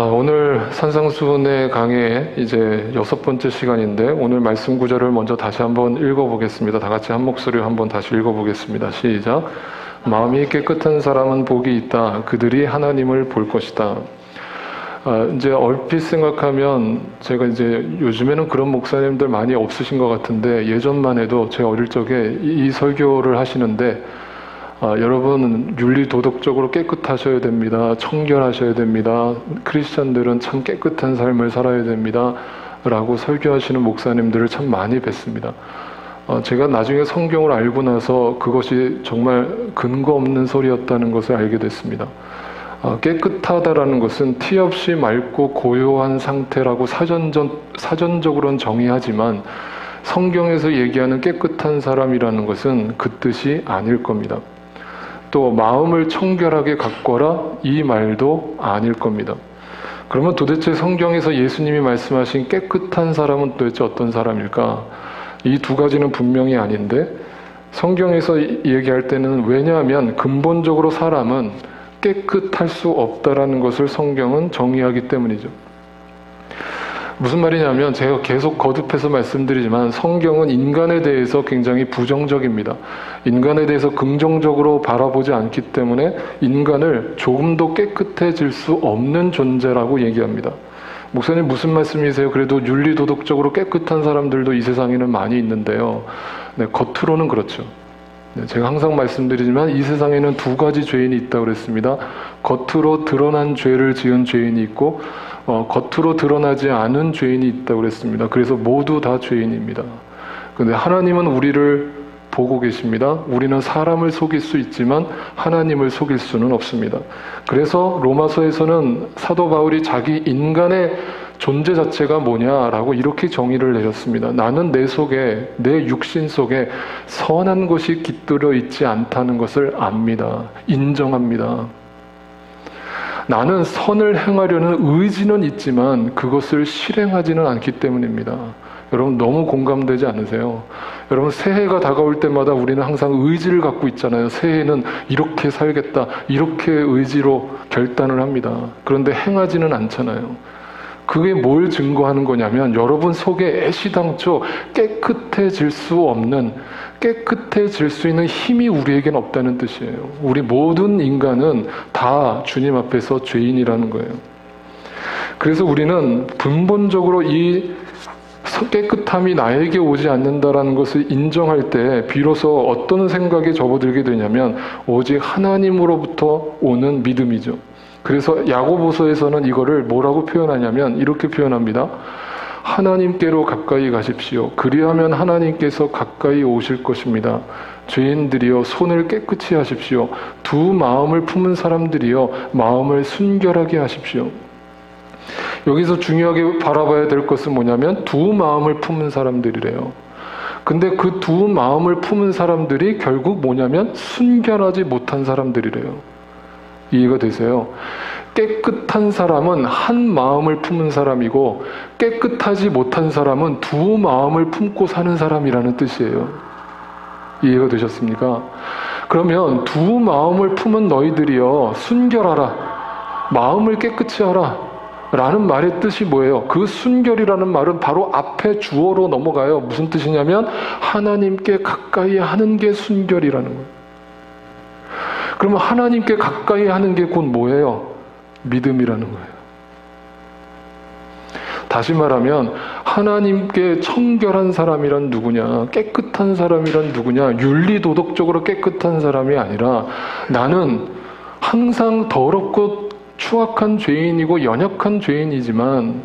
오늘 산상수훈의 강의 이제 6번째 시간인데 오늘 말씀 구절을 먼저 다시 한번 읽어보겠습니다. 다 같이 한 목소리로 한번 다시 읽어보겠습니다. 시작. 마음이 깨끗한 사람은 복이 있다. 그들이 하나님을 볼 것이다. 이제 얼핏 생각하면 제가 이제 요즘에는 그런 목사님들 많이 없으신 것 같은데 예전만 해도 제가 어릴 적에 이 설교를 하시는데 여러분 윤리 도덕적으로 깨끗하셔야 됩니다. 청결하셔야 됩니다. 크리스찬들은 참 깨끗한 삶을 살아야 됩니다. 라고 설교하시는 목사님들을 참 많이 뵀습니다. 제가 나중에 성경을 알고 나서 그것이 정말 근거 없는 소리였다는 것을 알게 됐습니다. 깨끗하다라는 것은 티 없이 맑고 고요한 상태라고 사전적으로는 정의하지만 성경에서 얘기하는 깨끗한 사람이라는 것은 그 뜻이 아닐 겁니다. 또 마음을 청결하게 가꿔라 이 말도 아닐 겁니다. 그러면 도대체 성경에서 예수님이 말씀하신 깨끗한 사람은 도대체 어떤 사람일까? 이 두 가지는 분명히 아닌데 성경에서 얘기할 때는 왜냐하면 근본적으로 사람은 깨끗할 수 없다라는 것을 성경은 정의하기 때문이죠. 무슨 말이냐면 제가 계속 거듭해서 말씀드리지만 성경은 인간에 대해서 굉장히 부정적입니다. 인간에 대해서 긍정적으로 바라보지 않기 때문에 인간을 조금도 깨끗해질 수 없는 존재라고 얘기합니다. 목사님 무슨 말씀이세요? 그래도 윤리도덕적으로 깨끗한 사람들도 이 세상에는 많이 있는데요. 네, 겉으로는 그렇죠. 제가 항상 말씀드리지만 이 세상에는 두 가지 죄인이 있다고 그랬습니다. 겉으로 드러난 죄를 지은 죄인이 있고 겉으로 드러나지 않은 죄인이 있다고 그랬습니다. 그래서 모두 다 죄인입니다. 그런데 하나님은 우리를 보고 계십니다. 우리는 사람을 속일 수 있지만 하나님을 속일 수는 없습니다. 그래서 로마서에서는 사도 바울이 자기 인간의 존재 자체가 뭐냐라고 이렇게 정의를 내렸습니다. 나는 내 속에, 내 육신 속에 선한 것이 깃들어 있지 않다는 것을 압니다. 인정합니다. 나는 선을 행하려는 의지는 있지만 그것을 실행하지는 않기 때문입니다. 여러분 너무 공감되지 않으세요? 여러분 새해가 다가올 때마다 우리는 항상 의지를 갖고 있잖아요. 새해는 이렇게 살겠다. 이렇게 의지로 결단을 합니다. 그런데 행하지는 않잖아요. 그게 뭘 증거하는 거냐면 여러분 속에 애시당초 깨끗해질 수 없는, 깨끗해질 수 있는 힘이 우리에겐 없다는 뜻이에요. 우리 모든 인간은 다 주님 앞에서 죄인이라는 거예요. 그래서 우리는 근본적으로 이 깨끗함이 나에게 오지 않는다라는 것을 인정할 때 비로소 어떤 생각에 접어들게 되냐면 오직 하나님으로부터 오는 믿음이죠. 그래서 야고보서에서는 이거를 뭐라고 표현하냐면 이렇게 표현합니다. 하나님께로 가까이 가십시오. 그리하면 하나님께서 가까이 오실 것입니다. 죄인들이여 손을 깨끗이 하십시오. 두 마음을 품은 사람들이여 마음을 순결하게 하십시오. 여기서 중요하게 바라봐야 될 것은 뭐냐면 두 마음을 품은 사람들이래요. 근데 그 두 마음을 품은 사람들이 결국 뭐냐면 순결하지 못한 사람들이래요. 이해가 되세요? 깨끗한 사람은 한 마음을 품은 사람이고 깨끗하지 못한 사람은 두 마음을 품고 사는 사람이라는 뜻이에요. 이해가 되셨습니까? 그러면 두 마음을 품은 너희들이여 순결하라. 마음을 깨끗이 하라. 라는 말의 뜻이 뭐예요? 그 순결이라는 말은 바로 앞에 주어로 넘어가요. 무슨 뜻이냐면 하나님께 가까이 하는 게 순결이라는 거예요. 그러면 하나님께 가까이 하는 게 곧 뭐예요? 믿음이라는 거예요. 다시 말하면 하나님께 청결한 사람이란 누구냐? 깨끗한 사람이란 누구냐? 윤리도덕적으로 깨끗한 사람이 아니라 나는 항상 더럽고 추악한 죄인이고 연약한 죄인이지만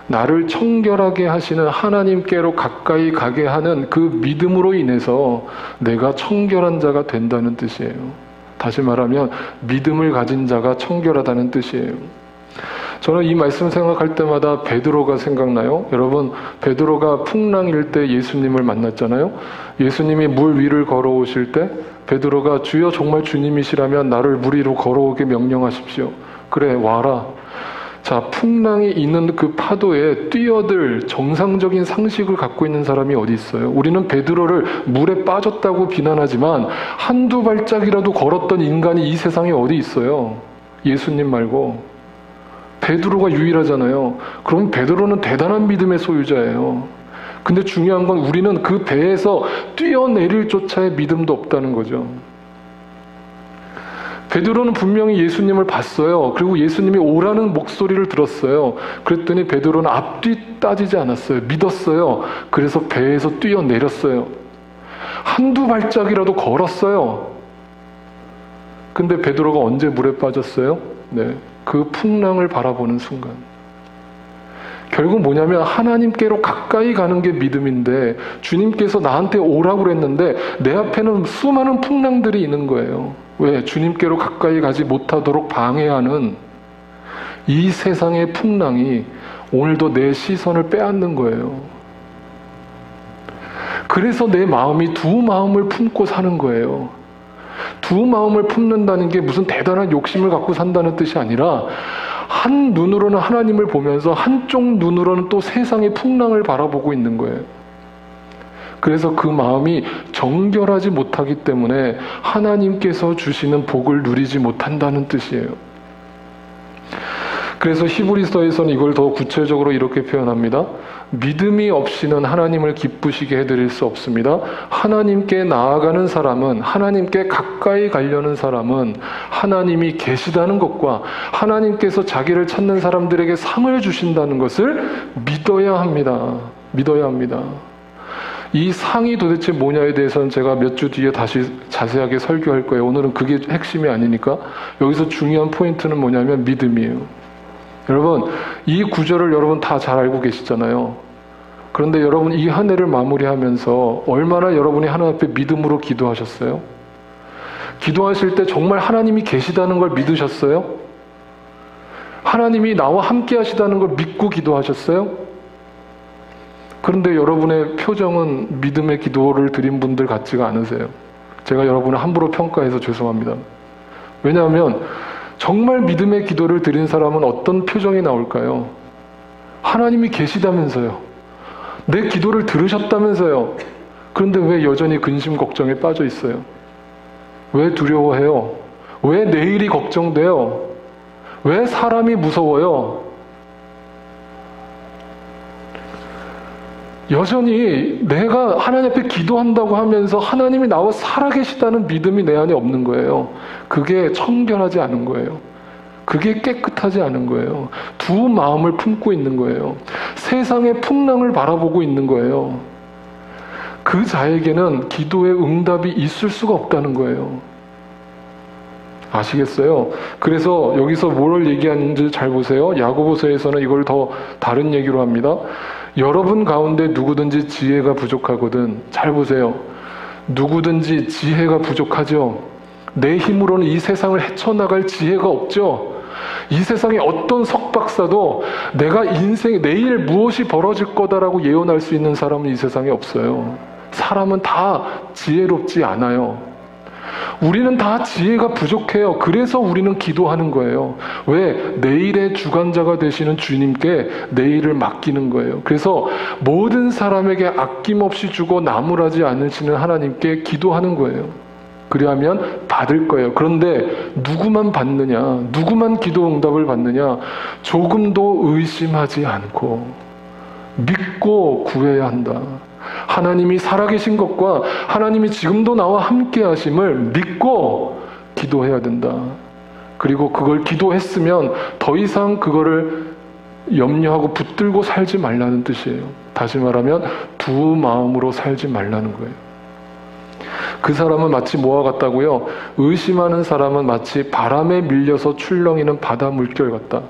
나를 청결하게 하시는 하나님께로 가까이 가게 하는 그 믿음으로 인해서 내가 청결한 자가 된다는 뜻이에요. 다시 말하면 믿음을 가진 자가 청결하다는 뜻이에요. 저는 이 말씀 생각할 때마다 베드로가 생각나요. 여러분 베드로가 풍랑일 때 예수님을 만났잖아요. 예수님이 물 위를 걸어오실 때 베드로가 주여 정말 주님이시라면 나를 물 위로 걸어오게 명령하십시오. 그래 와라. 자, 풍랑이 있는 그 파도에 뛰어들 정상적인 상식을 갖고 있는 사람이 어디 있어요? 우리는 베드로를 물에 빠졌다고 비난하지만 한두 발짝이라도 걸었던 인간이 이 세상에 어디 있어요? 예수님 말고. 베드로가 유일하잖아요. 그럼 베드로는 대단한 믿음의 소유자예요. 근데 중요한 건 우리는 그 배에서 뛰어내릴 조차의 믿음도 없다는 거죠. 베드로는 분명히 예수님을 봤어요. 그리고 예수님이 오라는 목소리를 들었어요. 그랬더니 베드로는 앞뒤 따지지 않았어요. 믿었어요. 그래서 배에서 뛰어내렸어요. 한두 발짝이라도 걸었어요. 근데 베드로가 언제 물에 빠졌어요? 네, 그 풍랑을 바라보는 순간. 결국 뭐냐면 하나님께로 가까이 가는 게 믿음인데, 주님께서 나한테 오라고 그랬는데 내 앞에는 수많은 풍랑들이 있는 거예요. 왜? 주님께로 가까이 가지 못하도록 방해하는 이 세상의 풍랑이 오늘도 내 시선을 빼앗는 거예요. 그래서 내 마음이 두 마음을 품고 사는 거예요. 두 마음을 품는다는 게 무슨 대단한 욕심을 갖고 산다는 뜻이 아니라, 한 눈으로는 하나님을 보면서 한쪽 눈으로는 또 세상의 풍랑을 바라보고 있는 거예요. 그래서 그 마음이 정결하지 못하기 때문에 하나님께서 주시는 복을 누리지 못한다는 뜻이에요. 그래서 히브리서에서는 이걸 더 구체적으로 이렇게 표현합니다. 믿음이 없이는 하나님을 기쁘시게 해드릴 수 없습니다. 하나님께 나아가는 사람은, 하나님께 가까이 가려는 사람은 하나님이 계시다는 것과 하나님께서 자기를 찾는 사람들에게 상을 주신다는 것을 믿어야 합니다. 믿어야 합니다. 이 상이 도대체 뭐냐에 대해서는 제가 몇 주 뒤에 다시 자세하게 설교할 거예요. 오늘은 그게 핵심이 아니니까. 여기서 중요한 포인트는 뭐냐면 믿음이에요. 여러분, 이 구절을 여러분 다 잘 알고 계시잖아요. 그런데 여러분, 이 한 해를 마무리하면서 얼마나 여러분이 하나님 앞에 믿음으로 기도하셨어요? 기도하실 때 정말 하나님이 계시다는 걸 믿으셨어요? 하나님이 나와 함께 하시다는 걸 믿고 기도하셨어요? 그런데 여러분의 표정은 믿음의 기도를 드린 분들 같지가 않으세요. 제가 여러분을 함부로 평가해서 죄송합니다. 왜냐하면 정말 믿음의 기도를 드린 사람은 어떤 표정이 나올까요? 하나님이 계시다면서요. 내 기도를 들으셨다면서요. 그런데 왜 여전히 근심 걱정에 빠져 있어요? 왜 두려워해요? 왜 내일이 걱정돼요? 왜 사람이 무서워요? 여전히 내가 하나님 앞에 기도한다고 하면서 하나님이 나와 살아계시다는 믿음이 내 안에 없는 거예요. 그게 청결하지 않은 거예요. 그게 깨끗하지 않은 거예요. 두 마음을 품고 있는 거예요. 세상의 풍랑을 바라보고 있는 거예요. 그 자에게는 기도의 응답이 있을 수가 없다는 거예요. 아시겠어요? 그래서 여기서 뭘 얘기하는지 잘 보세요. 야고보서에서는 이걸 더 다른 얘기로 합니다. 여러분 가운데 누구든지 지혜가 부족하거든. 잘 보세요. 누구든지 지혜가 부족하죠. 내 힘으로는 이 세상을 헤쳐나갈 지혜가 없죠. 이 세상에 어떤 석박사도 내가 인생에 내일 무엇이 벌어질 거다라고 예언할 수 있는 사람은 이 세상에 없어요. 사람은 다 지혜롭지 않아요. 우리는 다 지혜가 부족해요. 그래서 우리는 기도하는 거예요. 왜? 내일의 주관자가 되시는 주님께 내일을 맡기는 거예요. 그래서 모든 사람에게 아낌없이 주고 나무라지 않으시는 하나님께 기도하는 거예요. 그리하면 받을 거예요. 그런데 누구만 받느냐? 누구만 기도 응답을 받느냐? 조금도 의심하지 않고 믿고 구해야 한다. 하나님이 살아계신 것과 하나님이 지금도 나와 함께 하심을 믿고 기도해야 된다. 그리고 그걸 기도했으면 더 이상 그거를 염려하고 붙들고 살지 말라는 뜻이에요. 다시 말하면 두 마음으로 살지 말라는 거예요. 그 사람은 마치 뭐와 같다고요? 의심하는 사람은 마치 바람에 밀려서 출렁이는 바다 물결 같다.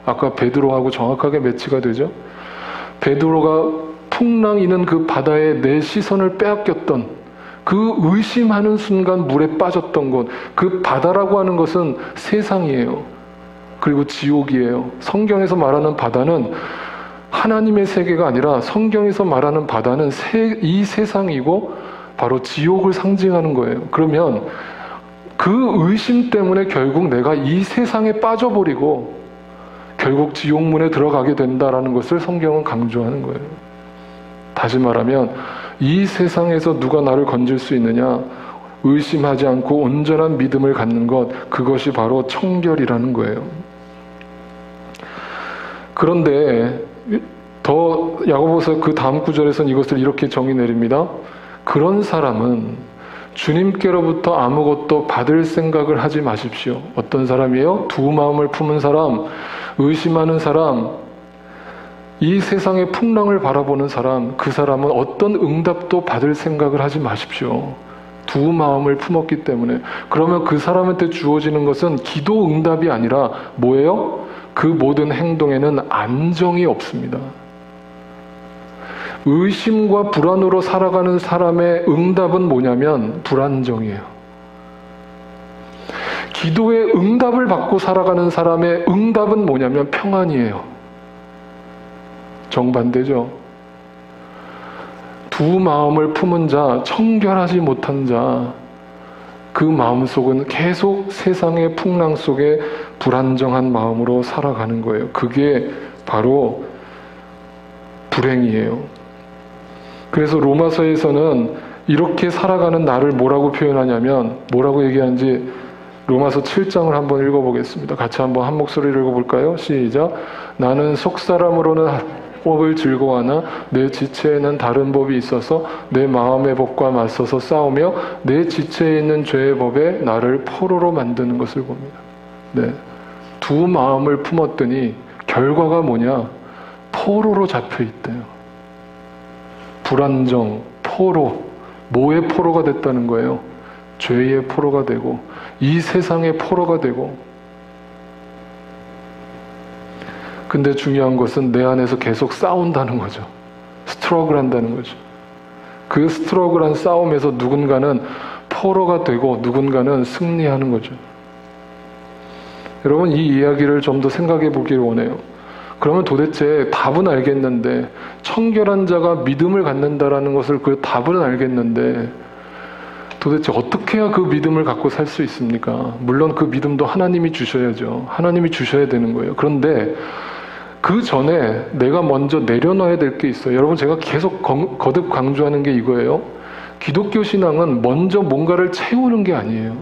아까 베드로하고 정확하게 매치가 되죠? 베드로가 풍랑이는 그 바다에 내 시선을 빼앗겼던 그 의심하는 순간 물에 빠졌던 곳, 그 바다라고 하는 것은 세상이에요. 그리고 지옥이에요. 성경에서 말하는 바다는 하나님의 세계가 아니라 성경에서 말하는 바다는 이 세상이고 바로 지옥을 상징하는 거예요. 그러면 그 의심 때문에 결국 내가 이 세상에 빠져버리고 결국 지옥문에 들어가게 된다라는 것을 성경은 강조하는 거예요. 다시 말하면 이 세상에서 누가 나를 건질 수 있느냐? 의심하지 않고 온전한 믿음을 갖는 것, 그것이 바로 청결이라는 거예요. 그런데 더 야고보서 그 다음 구절에서는 이것을 이렇게 정의 내립니다. 그런 사람은 주님께로부터 아무것도 받을 생각을 하지 마십시오. 어떤 사람이에요? 두 마음을 품은 사람, 의심하는 사람, 이 세상의 풍랑을 바라보는 사람, 그 사람은 어떤 응답도 받을 생각을 하지 마십시오. 두 마음을 품었기 때문에. 그러면 그 사람한테 주어지는 것은 기도 응답이 아니라 뭐예요? 그 모든 행동에는 안정이 없습니다. 의심과 불안으로 살아가는 사람의 응답은 뭐냐면 불안정이에요. 기도의 응답을 받고 살아가는 사람의 응답은 뭐냐면 평안이에요. 정반대죠. 두 마음을 품은 자, 청결하지 못한 자, 그 마음속은 계속 세상의 풍랑 속에 불안정한 마음으로 살아가는 거예요. 그게 바로 불행이에요. 그래서 로마서에서는 이렇게 살아가는 나를 뭐라고 표현하냐면, 뭐라고 얘기하는지 로마서 7장을 한번 읽어보겠습니다. 같이 한번 한 목소리를 읽어볼까요? 시작. 나는 속사람으로는 법을 즐거워하나 내 지체에는 다른 법이 있어서 내 마음의 법과 맞서서 싸우며 내 지체에 있는 죄의 법에 나를 포로로 만드는 것을 봅니다. 네. 두 마음을 품었더니 결과가 뭐냐? 포로로 잡혀 있대요. 불안정, 포로. 뭐의 포로가 됐다는 거예요? 죄의 포로가 되고 이 세상의 포로가 되고. 근데 중요한 것은 내 안에서 계속 싸운다는 거죠. 스트러글 한다는 거죠. 그 스트러글한 싸움에서 누군가는 포로가 되고 누군가는 승리하는 거죠. 여러분, 이 이야기를 좀 더 생각해 보기를 원해요. 그러면 도대체 답은 알겠는데, 청결한 자가 믿음을 갖는다라는 것을 그 답은 알겠는데 도대체 어떻게 해야 그 믿음을 갖고 살 수 있습니까? 물론 그 믿음도 하나님이 주셔야죠. 하나님이 주셔야 되는 거예요. 그런데 그 전에 내가 먼저 내려놔야 될 게 있어요. 여러분, 제가 계속 거듭 강조하는 게 이거예요. 기독교 신앙은 먼저 뭔가를 채우는 게 아니에요.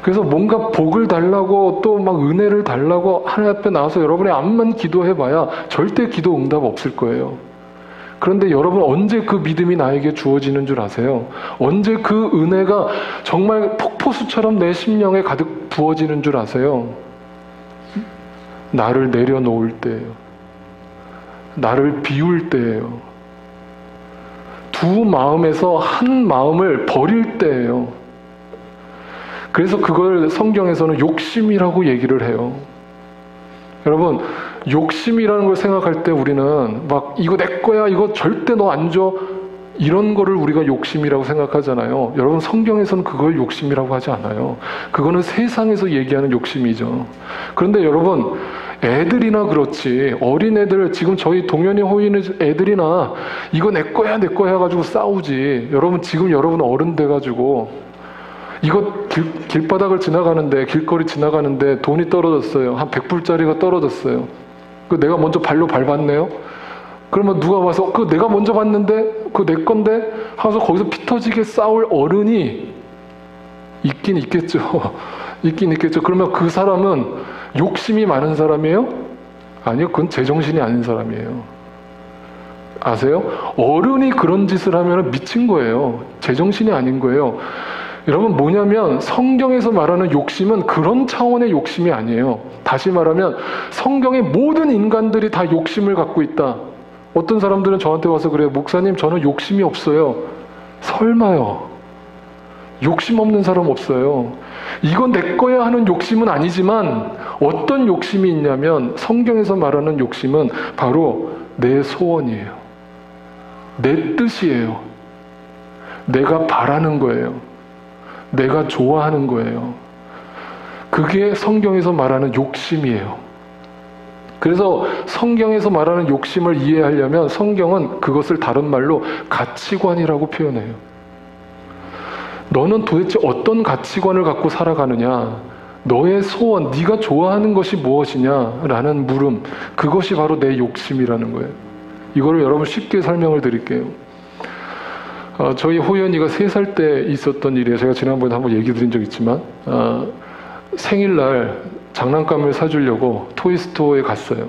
그래서 뭔가 복을 달라고 또 막 은혜를 달라고 하나님 앞에 나와서 여러분이 암만 기도해봐야 절대 기도 응답 없을 거예요. 그런데 여러분, 언제 그 믿음이 나에게 주어지는 줄 아세요? 언제 그 은혜가 정말 폭포수처럼 내 심령에 가득 부어지는 줄 아세요? 나를 내려놓을 때예요. 나를 비울 때예요. 두 마음에서 한 마음을 버릴 때예요. 그래서 그걸 성경에서는 욕심이라고 얘기를 해요. 여러분, 욕심이라는 걸 생각할 때 우리는 막 이거 내 거야, 이거 절대 너 안 줘, 이런 거를 우리가 욕심이라고 생각하잖아요. 여러분, 성경에서는 그걸 욕심이라고 하지 않아요. 그거는 세상에서 얘기하는 욕심이죠. 그런데 여러분, 애들이나 그렇지, 어린애들, 지금 저희 동현이 호이는 애들이나 이거 내 거야 내 거야 해가지고 싸우지. 여러분, 지금 여러분 어른 돼가지고 이거 길바닥을 지나가는데, 길거리 지나가는데 돈이 떨어졌어요. 한 100불짜리가 떨어졌어요. 그 내가 먼저 발로 밟았네요. 그러면 누가 와서 그 내가 먼저 봤는데 그거 내 건데 하면서 거기서 피 터지게 싸울 어른이 있긴 있겠죠. 있긴 있겠죠. 그러면 그 사람은 욕심이 많은 사람이에요? 아니요, 그건 제정신이 아닌 사람이에요. 아세요? 어른이 그런 짓을 하면 미친 거예요. 제정신이 아닌 거예요. 여러분, 뭐냐면 성경에서 말하는 욕심은 그런 차원의 욕심이 아니에요. 다시 말하면 성경의 모든 인간들이 다 욕심을 갖고 있다. 어떤 사람들은 저한테 와서 그래요. 목사님, 저는 욕심이 없어요. 설마요. 욕심 없는 사람 없어요. 이건 내 거야 하는 욕심은 아니지만 어떤 욕심이 있냐면 성경에서 말하는 욕심은 바로 내 소원이에요. 내 뜻이에요. 내가 바라는 거예요. 내가 좋아하는 거예요. 그게 성경에서 말하는 욕심이에요. 그래서 성경에서 말하는 욕심을 이해하려면 성경은 그것을 다른 말로 가치관이라고 표현해요. 너는 도대체 어떤 가치관을 갖고 살아가느냐? 너의 소원, 네가 좋아하는 것이 무엇이냐? 라는 물음, 그것이 바로 내 욕심이라는 거예요. 이거를 여러분 쉽게 설명을 드릴게요. 저희 호연이가 3살 때 있었던 일이에요. 제가 지난번에 한번 얘기 드린 적 있지만 생일날 장난감을 사주려고 토이스토어에 갔어요.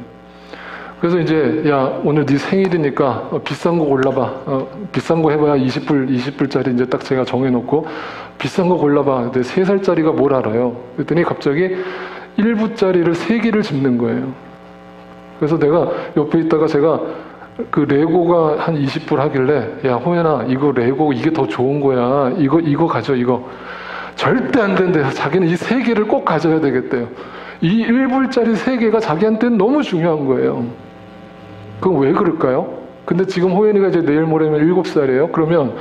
그래서 이제 야 오늘 네 생일이니까 비싼 거 골라봐. 비싼 거 해봐야 20불짜리 이제 딱 제가 정해놓고 비싼 거 골라봐. 근데 3살짜리가 뭘 알아요? 그랬더니 갑자기 1불짜리를 3개를 집는 거예요. 그래서 내가 옆에 있다가 제가 그 레고가 한 20불 하길래 야 호연아 이거 레고 이게 더 좋은 거야. 이거 가져 이거. 절대 안 된대요. 자기는 이 3개를 꼭 가져야 되겠대요. 이 1불짜리 3개가 자기한테는 너무 중요한 거예요. 그럼 왜 그럴까요? 근데 지금 호연이가 이제 내일 모레면 7살이에요. 그러면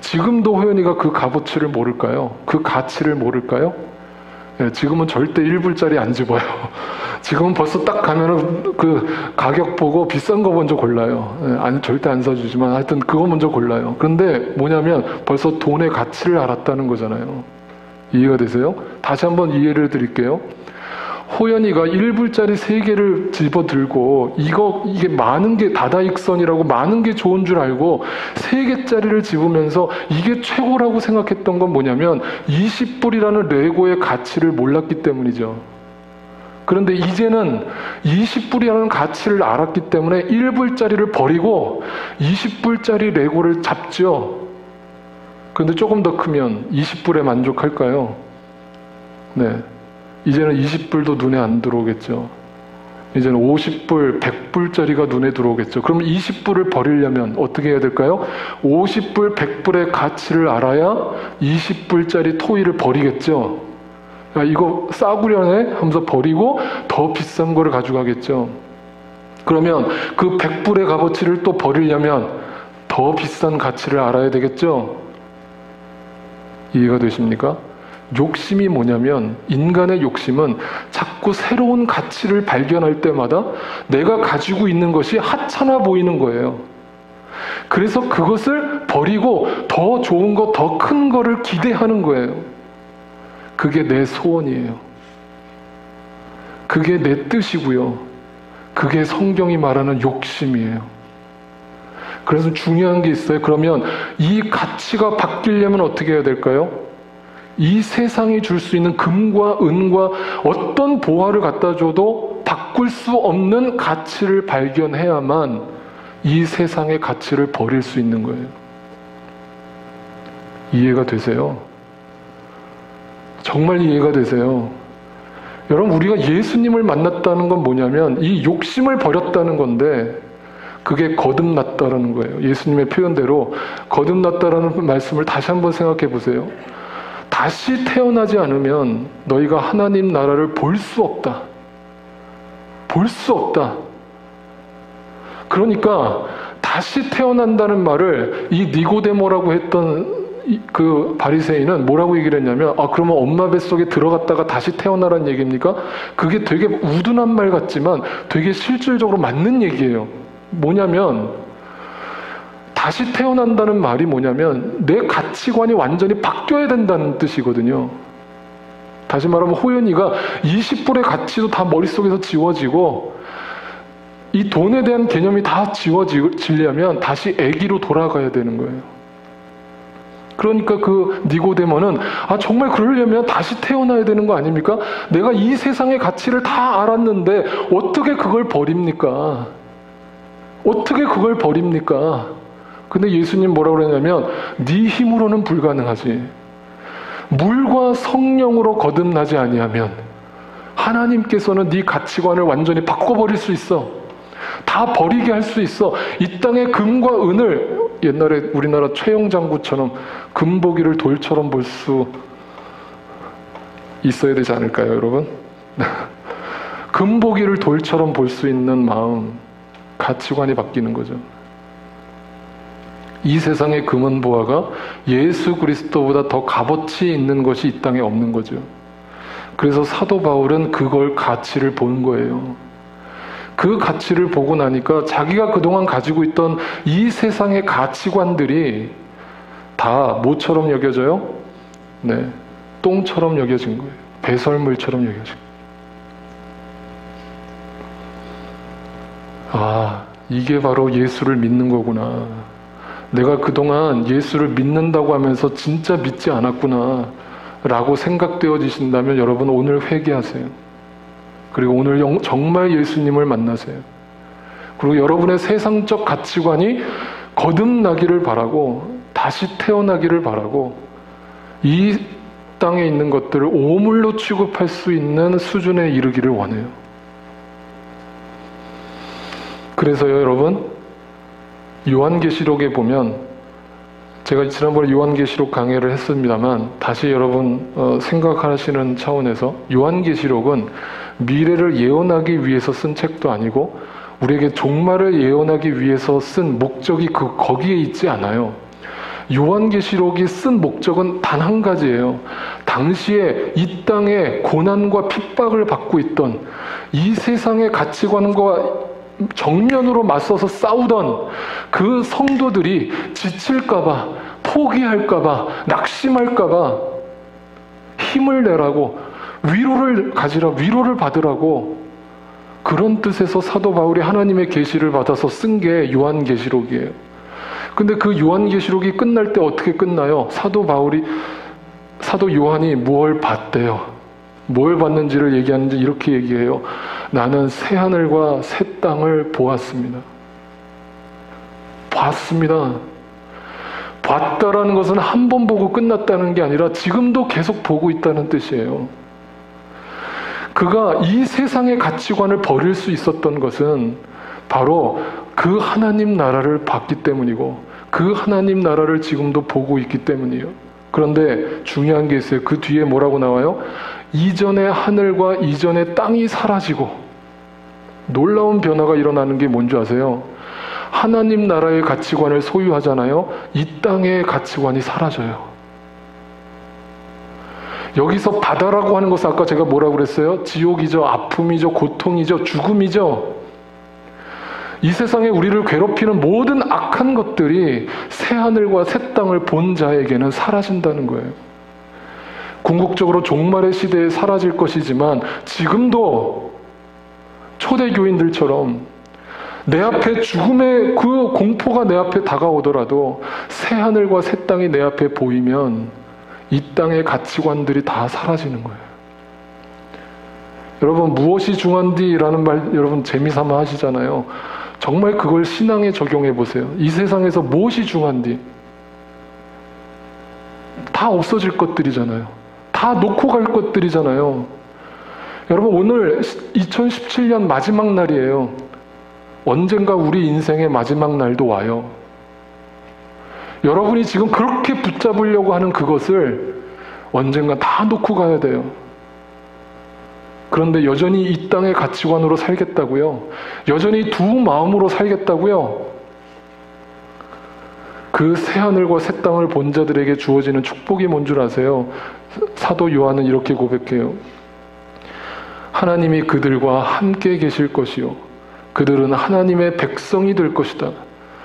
지금도 호연이가 그 값어치를 모를까요? 그 가치를 모를까요? 예, 지금은 절대 1불짜리 안 집어요. 지금은 벌써 딱 가면은 그 가격 보고 비싼 거 먼저 골라요. 예, 절대 안 사주지만 하여튼 그거 먼저 골라요. 그런데 뭐냐면 벌써 돈의 가치를 알았다는 거잖아요. 이해가 되세요? 다시 한번 이해를 드릴게요. 호연이가 1불짜리 3개를 집어들고 이게 많은 게 다다익선이라고 많은 게 좋은 줄 알고 3개짜리를 집으면서 이게 최고라고 생각했던 건 뭐냐면 20불이라는 레고의 가치를 몰랐기 때문이죠. 그런데 이제는 20불이라는 가치를 알았기 때문에 1불짜리를 버리고 20불짜리 레고를 잡죠. 그런데 조금 더 크면 20불에 만족할까요? 네. 이제는 20불도 눈에 안 들어오겠죠. 이제는 50불, 100불짜리가 눈에 들어오겠죠. 그럼 20불을 버리려면 어떻게 해야 될까요? 50불, 100불의 가치를 알아야 20불짜리 토이를 버리겠죠. 야, 이거 싸구려네? 하면서 버리고 더 비싼 거를 가져가겠죠. 그러면 그 100불의 값어치를 또 버리려면 더 비싼 가치를 알아야 되겠죠. 이해가 되십니까? 욕심이 뭐냐면 인간의 욕심은 자꾸 새로운 가치를 발견할 때마다 내가 가지고 있는 것이 하찮아 보이는 거예요. 그래서 그것을 버리고 더 좋은 거, 더 큰 거를 기대하는 거예요. 그게 내 소원이에요. 그게 내 뜻이고요. 그게 성경이 말하는 욕심이에요. 그래서 중요한 게 있어요. 그러면 이 가치가 바뀌려면 어떻게 해야 될까요? 이 세상이 줄 수 있는 금과 은과 어떤 보화를 갖다 줘도 바꿀 수 없는 가치를 발견해야만 이 세상의 가치를 버릴 수 있는 거예요. 이해가 되세요? 정말 이해가 되세요? 여러분, 우리가 예수님을 만났다는 건 뭐냐면 이 욕심을 버렸다는 건데 그게 거듭났다라는 거예요. 예수님의 표현대로 거듭났다라는 말씀을 다시 한번 생각해 보세요. 다시 태어나지 않으면 너희가 하나님 나라를 볼 수 없다. 볼 수 없다. 그러니까 다시 태어난다는 말을 이 니고데모라고 했던 그 바리새인은 뭐라고 얘기를 했냐면 그러면 엄마 뱃속에 들어갔다가 다시 태어나라는 얘기입니까? 그게 되게 우둔한 말 같지만 되게 실질적으로 맞는 얘기예요. 뭐냐면 다시 태어난다는 말이 뭐냐면 내 가치관이 완전히 바뀌어야 된다는 뜻이거든요. 다시 말하면 호연이가 20불의 가치도 다 머릿속에서 지워지고 이 돈에 대한 개념이 다 지워지려면 다시 아기로 돌아가야 되는 거예요. 그러니까 그 니고데모는 정말 그러려면 다시 태어나야 되는 거 아닙니까? 내가 이 세상의 가치를 다 알았는데 어떻게 그걸 버립니까? 어떻게 그걸 버립니까? 근데 예수님 뭐라고 그러냐면 네 힘으로는 불가능하지. 물과 성령으로 거듭나지 아니하면 하나님께서는 네 가치관을 완전히 바꿔버릴 수 있어. 다 버리게 할 수 있어. 이 땅의 금과 은을 옛날에 우리나라 최영 장구처럼 금보기를 돌처럼 볼 수 있어야 되지 않을까요, 여러분? 금보기를 돌처럼 볼 수 있는 마음, 가치관이 바뀌는 거죠. 이 세상의 금은 보화가 예수 그리스도보다 더 값어치 있는 것이 이 땅에 없는 거죠. 그래서 사도 바울은 그걸 가치를 본 거예요. 그 가치를 보고 나니까 자기가 그동안 가지고 있던 이 세상의 가치관들이 다 뭐처럼 여겨져요? 네, 똥처럼 여겨진 거예요. 배설물처럼 여겨진 거예요. 이게 바로 예수를 믿는 거구나. 내가 그동안 예수를 믿는다고 하면서 진짜 믿지 않았구나 라고 생각되어지신다면 여러분 오늘 회개하세요. 그리고 오늘 정말 예수님을 만나세요. 그리고 여러분의 세상적 가치관이 거듭나기를 바라고 다시 태어나기를 바라고 이 땅에 있는 것들을 오물로 취급할 수 있는 수준에 이르기를 원해요. 그래서요, 여러분, 요한계시록에 보면, 제가 지난번에 요한계시록 강의를 했습니다만 다시 여러분 생각하시는 차원에서 요한계시록은 미래를 예언하기 위해서 쓴 책도 아니고 우리에게 종말을 예언하기 위해서 쓴 목적이 거기에 있지 않아요. 요한계시록이 쓴 목적은 단 한 가지예요. 당시에 이 땅에 고난과 핍박을 받고 있던 이 세상의 가치관과 정면으로 맞서서 싸우던 그 성도들이 지칠까봐, 포기할까봐, 낙심할까봐 힘을 내라고, 위로를 가지라, 위로를 받으라고, 그런 뜻에서 사도 바울이 하나님의 계시를 받아서 쓴 게 요한계시록이에요. 근데 그 요한계시록이 끝날 때 어떻게 끝나요? 사도 요한이 뭘 봤대요? 뭘 봤는지를 얘기하는지 이렇게 얘기해요. 나는 새하늘과 새 땅을 보았습니다. 봤습니다. 봤다라는 것은 한 번 보고 끝났다는 게 아니라 지금도 계속 보고 있다는 뜻이에요. 그가 이 세상의 가치관을 버릴 수 있었던 것은 바로 그 하나님 나라를 봤기 때문이고 그 하나님 나라를 지금도 보고 있기 때문이에요. 그런데 중요한 게 있어요. 그 뒤에 뭐라고 나와요? 이전의 하늘과 이전의 땅이 사라지고, 놀라운 변화가 일어나는 게 뭔지 아세요? 하나님 나라의 가치관을 소유하잖아요. 이 땅의 가치관이 사라져요. 여기서 바다라고 하는 것은 아까 제가 뭐라고 그랬어요? 지옥이죠, 아픔이죠, 고통이죠, 죽음이죠. 이 세상에 우리를 괴롭히는 모든 악한 것들이 새하늘과 새 땅을 본 자에게는 사라진다는 거예요. 궁극적으로 종말의 시대에 사라질 것이지만 지금도 초대교인들처럼 내 앞에 죽음의 그 공포가 내 앞에 다가오더라도 새하늘과 새 땅이 내 앞에 보이면 이 땅의 가치관들이 다 사라지는 거예요. 여러분, 무엇이 중한디라는 말 여러분 재미삼아 하시잖아요. 정말 그걸 신앙에 적용해 보세요. 이 세상에서 무엇이 중한디? 다 없어질 것들이잖아요. 다 놓고 갈 것들이잖아요. 여러분, 오늘 2017년 마지막 날이에요. 언젠가 우리 인생의 마지막 날도 와요. 여러분이 지금 그렇게 붙잡으려고 하는 그것을 언젠가 다 놓고 가야 돼요. 그런데 여전히 이 땅의 가치관으로 살겠다고요? 여전히 두 마음으로 살겠다고요? 그 새하늘과 새 땅을 본 자들에게 주어지는 축복이 뭔 줄 아세요? 사도 요한은 이렇게 고백해요. 하나님이 그들과 함께 계실 것이요, 그들은 하나님의 백성이 될 것이다.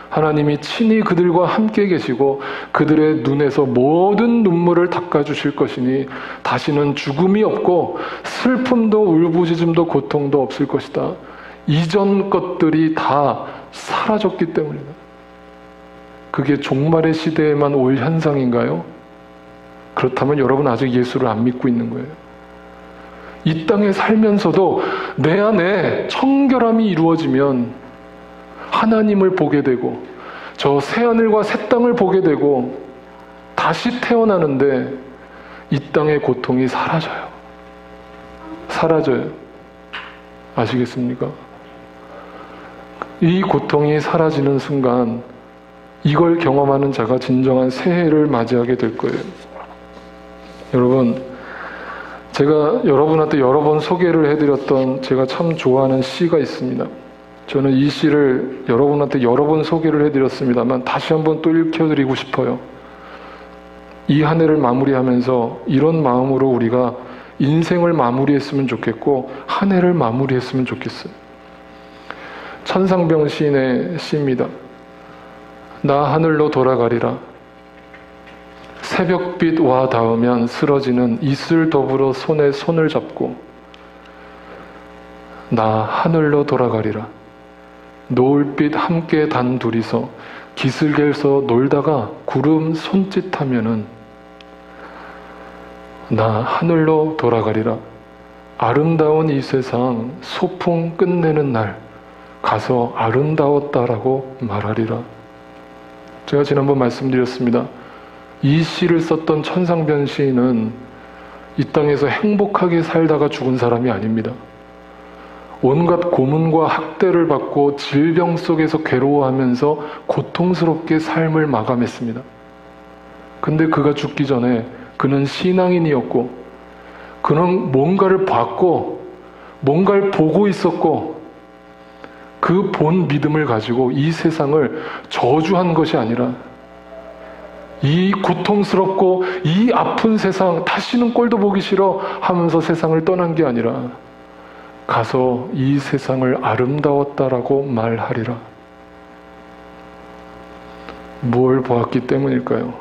하나님이 친히 그들과 함께 계시고 그들의 눈에서 모든 눈물을 닦아주실 것이니 다시는 죽음이 없고 슬픔도 울부짖음도 고통도 없을 것이다. 이전 것들이 다 사라졌기 때문이다. 그게 종말의 시대에만 올 현상인가요? 그렇다면 여러분 아직 예수를 안 믿고 있는 거예요. 이 땅에 살면서도 내 안에 청결함이 이루어지면 하나님을 보게 되고 저 새하늘과 새 땅을 보게 되고 다시 태어나는데 이 땅의 고통이 사라져요. 사라져요. 아시겠습니까? 이 고통이 사라지는 순간 이걸 경험하는 자가 진정한 새해를 맞이하게 될 거예요. 여러분, 제가 여러분한테 여러 번 소개를 해드렸던 제가 참 좋아하는 시가 있습니다. 저는 이 시를 여러분한테 여러 번 소개를 해드렸습니다만 다시 한번 또 읽혀드리고 싶어요. 이 한 해를 마무리하면서 이런 마음으로 우리가 인생을 마무리했으면 좋겠고 한 해를 마무리했으면 좋겠어요. 천상병 시인의 시입니다. 나 하늘로 돌아가리라. 새벽빛 와 닿으면 쓰러지는 이슬 더불어 손에 손을 잡고 나 하늘로 돌아가리라. 노을빛 함께 단 둘이서 기슭에서 놀다가 구름 손짓하면은 나 하늘로 돌아가리라. 아름다운 이 세상 소풍 끝내는 날 가서 아름다웠다라고 말하리라. 제가 지난번 말씀드렸습니다. 이 시를 썼던 천상변 시인은 이 땅에서 행복하게 살다가 죽은 사람이 아닙니다. 온갖 고문과 학대를 받고 질병 속에서 괴로워하면서 고통스럽게 삶을 마감했습니다. 근데 그가 죽기 전에 그는 신앙인이었고, 그는 뭔가를 봤고 뭔가를 보고 있었고, 그 본 믿음을 가지고 이 세상을 저주한 것이 아니라, 이 고통스럽고 이 아픈 세상 다시는 꼴도 보기 싫어 하면서 세상을 떠난 게 아니라 가서 이 세상을 아름다웠다라고 말하리라. 무엇을 보았기 때문일까요?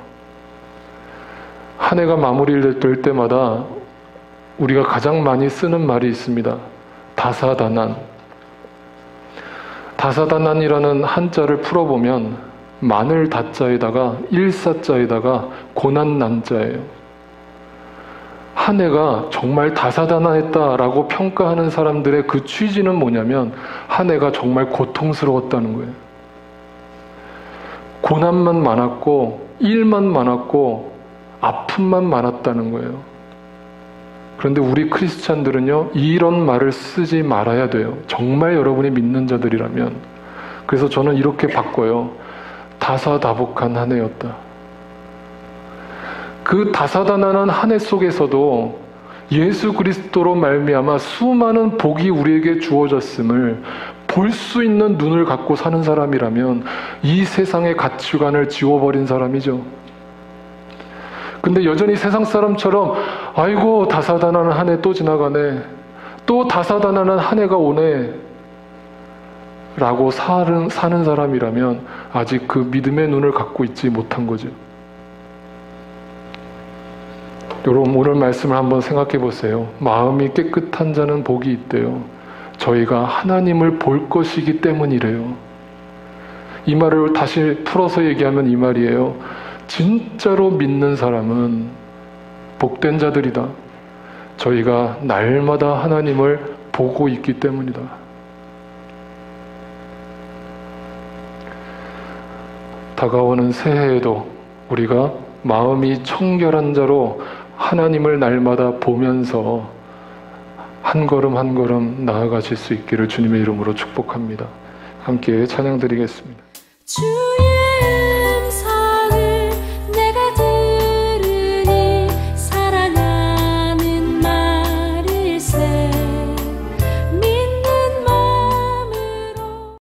한 해가 마무리될 때마다 우리가 가장 많이 쓰는 말이 있습니다. 다사다난. 다사다난이라는 한자를 풀어보면 마늘 다자에다가 일사자에다가 고난 난자예요. 한 해가 정말 다사다난했다라고 평가하는 사람들의 그 취지는 뭐냐면 한 해가 정말 고통스러웠다는 거예요. 고난만 많았고 일만 많았고 아픔만 많았다는 거예요. 그런데 우리 크리스찬들은요, 이런 말을 쓰지 말아야 돼요. 정말 여러분이 믿는 자들이라면. 그래서 저는 이렇게 바꿔요. 다사다복한 한 해였다. 그 다사다난한 한 해 속에서도 예수 그리스도로 말미암아 수많은 복이 우리에게 주어졌음을 볼 수 있는 눈을 갖고 사는 사람이라면 이 세상의 가치관을 지워버린 사람이죠. 근데 여전히 세상 사람처럼 아이고 다사다난한 한 해 또 지나가네, 또 다사다난한 한 해가 오네 라고 사는 사람이라면 아직 그 믿음의 눈을 갖고 있지 못한 거죠. 여러분, 오늘 말씀을 한번 생각해 보세요. 마음이 깨끗한 자는 복이 있대요. 저희가 하나님을 볼 것이기 때문이래요. 이 말을 다시 풀어서 얘기하면 이 말이에요. 진짜로 믿는 사람은 복된 자들이다. 저희가 날마다 하나님을 보고 있기 때문이다. 다가오는 새해에도 우리가 마음이 청결한 자로 하나님을 날마다 보면서 한 걸음 한 걸음 나아가실 수 있기를 주님의 이름으로 축복합니다. 함께 찬양 드리겠습니다. 주여